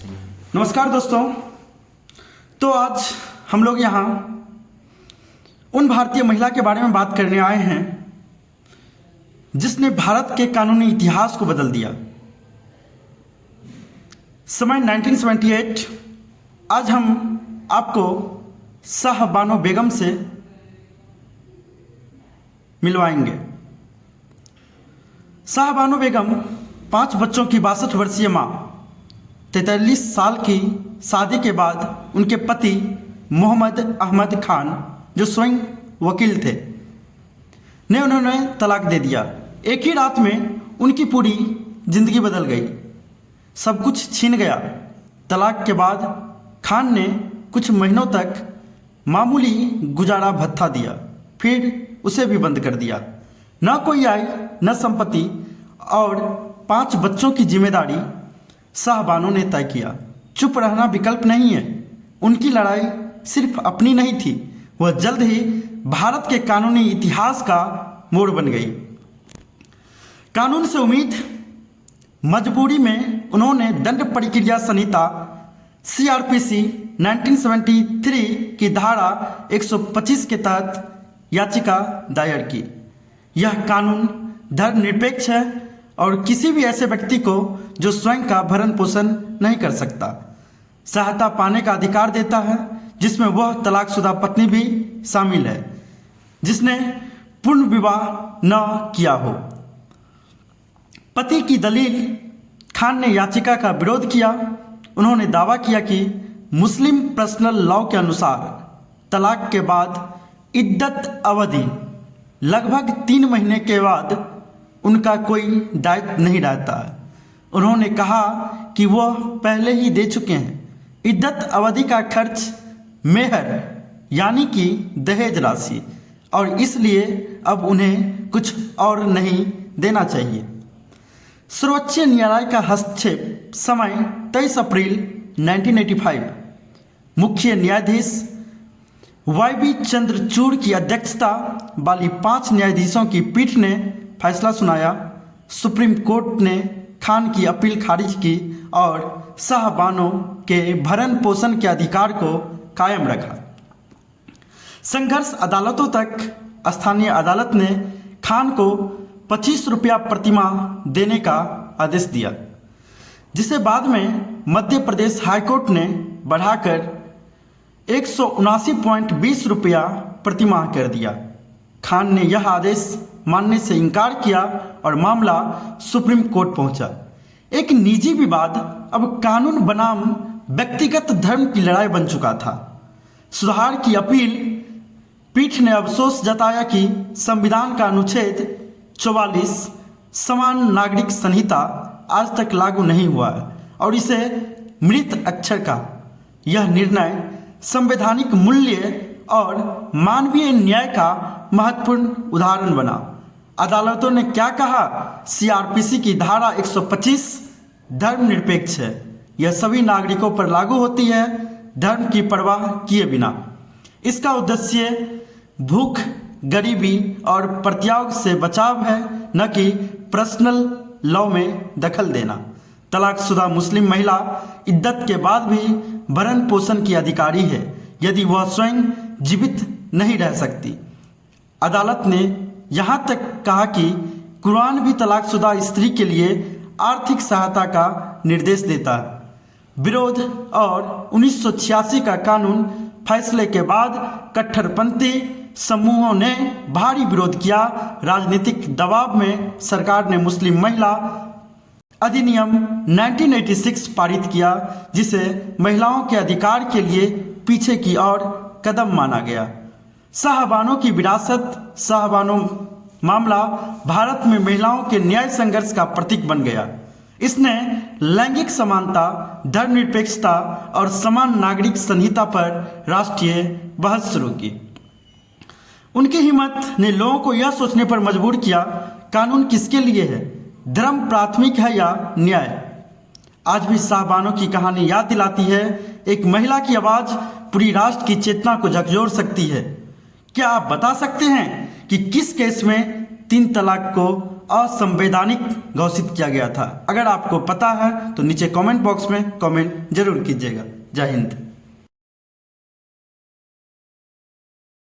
नमस्कार दोस्तों। तो आज हम लोग यहाँ उन भारतीय महिला के बारे में बात करने आए हैं जिसने भारत के कानूनी इतिहास को बदल दिया। समय 1978। आज हम आपको शाह बानो बेगम से मिलवाएंगे। शाह बानो बेगम 5 बच्चों की 62 वर्षीय माँ, 43 साल की शादी के बाद उनके पति मोहम्मद अहमद खान, जो स्वयं वकील थे, ने उन्होंने तलाक दे दिया। एक ही रात में उनकी पूरी जिंदगी बदल गई, सब कुछ छीन गया। तलाक के बाद खान ने कुछ महीनों तक मामूली गुजारा भत्ता दिया, फिर उसे भी बंद कर दिया। न कोई आय, न संपत्ति और 5 बच्चों की जिम्मेदारी शाह बानो ने तय किया। चुप रहना विकल्प नहीं है। उनकी लड़ाई सिर्फ अपनी नहीं थी, वह जल्द ही भारत के कानूनी इतिहास का मोड़ बन गई। कानून से उम्मीद, मजबूरी में उन्होंने दंड प्रक्रिया संहिता CRPC 1973 की धारा 125 के तहत याचिका दायर की। यह कानून धर्मनिरपेक्ष है और किसी भी ऐसे व्यक्ति को जो स्वयं का भरण पोषण नहीं कर सकता, सहायता पाने का अधिकार देता है, जिसमें वह तलाकशुदा पत्नी भी शामिल है जिसने पूर्ण विवाह न किया हो। पति की दलील, खान ने याचिका का विरोध किया। उन्होंने दावा किया कि मुस्लिम पर्सनल लॉ के अनुसार तलाक के बाद इद्दत अवधि लगभग 3 महीने के बाद उनका कोई दायित्व नहीं रहता है। उन्होंने कहा कि वह पहले ही दे चुके हैं। इद्दत अवधि का खर्च मेहर यानी कि दहेज राशि, और इसलिए अब उन्हें कुछ और नहीं देना चाहिए। सर्वोच्च न्यायालय का हस्तक्षेप। समय 23 अप्रैल 1985। मुख्य न्यायाधीश YB चंद्रचूड़ की अध्यक्षता वाली 5 न्यायाधीशों की पीठ ने फैसला सुनाया। सुप्रीम कोर्ट ने खान की अपील खारिज की और शाह बानो के भरण पोषण के अधिकार को कायम रखा। संघर्ष अदालतों तक। स्थानीय अदालत ने खान को 25 रुपया प्रतिमाह देने का आदेश दिया, जिसे बाद में मध्य प्रदेश हाईकोर्ट ने बढ़ाकर 179.20 रुपया प्रतिमाह कर दिया। खान ने यह आदेश मानने से इनकार किया और मामला सुप्रीम कोर्ट पहुंचा। एक निजी विवाद अब कानून बनाम व्यक्तिगत धर्म की लड़ाई बन चुका था। सुधार की अपील। पीठ ने अफसोस जताया कि संविधान का अनुच्छेद 44 समान नागरिक संहिता आज तक लागू नहीं हुआ है और इसे मृत अक्षर का। यह निर्णय संवैधानिक मूल्य और मानवीय न्याय का महत्वपूर्ण उदाहरण बना। अदालतों ने क्या कहा? CRPC की धारा 125 धर्मनिरपेक्ष है। यह सभी नागरिकों पर लागू होती है, धर्म की परवाह किए बिना। इसका उद्देश्य भूख, गरीबी और प्रतियोग से बचाव है, न कि पर्सनल लॉ में दखल देना। तलाकशुदा मुस्लिम महिला इद्दत के बाद भी भरण पोषण की अधिकारी है यदि वह स्वयं जीवित नहीं रह सकती। अदालत ने यहाँ तक कहा कि कुरान भी तलाकशुदा स्त्री के लिए आर्थिक सहायता का निर्देश देता है। विरोध और 1986 का कानून फैसले के बाद कट्टरपंथी समूहों ने भारी विरोध किया। राजनीतिक दबाव में सरकार ने मुस्लिम महिला अधिनियम 1986 पारित किया, जिसे महिलाओं के अधिकार के लिए पीछे की ओर कदम माना गया। शाह बानो की विरासत। शाह बानो मामला भारत में महिलाओं के न्याय संघर्ष का प्रतीक बन गया। इसने लैंगिक समानता, धर्मनिरपेक्षता और समान नागरिक संहिता पर राष्ट्रीय बहस शुरू की। उनकी हिम्मत ने लोगों को यह सोचने पर मजबूर किया, कानून किसके लिए है, धर्म प्राथमिक है या न्याय। आज भी शाह बानो की कहानी याद दिलाती है, एक महिला की आवाज़ पूरी राष्ट्र की चेतना को झकझोर सकती है। क्या आप बता सकते हैं कि किस केस में 3 तलाक को असंवैधानिक घोषित किया गया था। अगर आपको पता है तो नीचे कमेंट बॉक्स में कमेंट जरूर कीजिएगा। जय हिंद।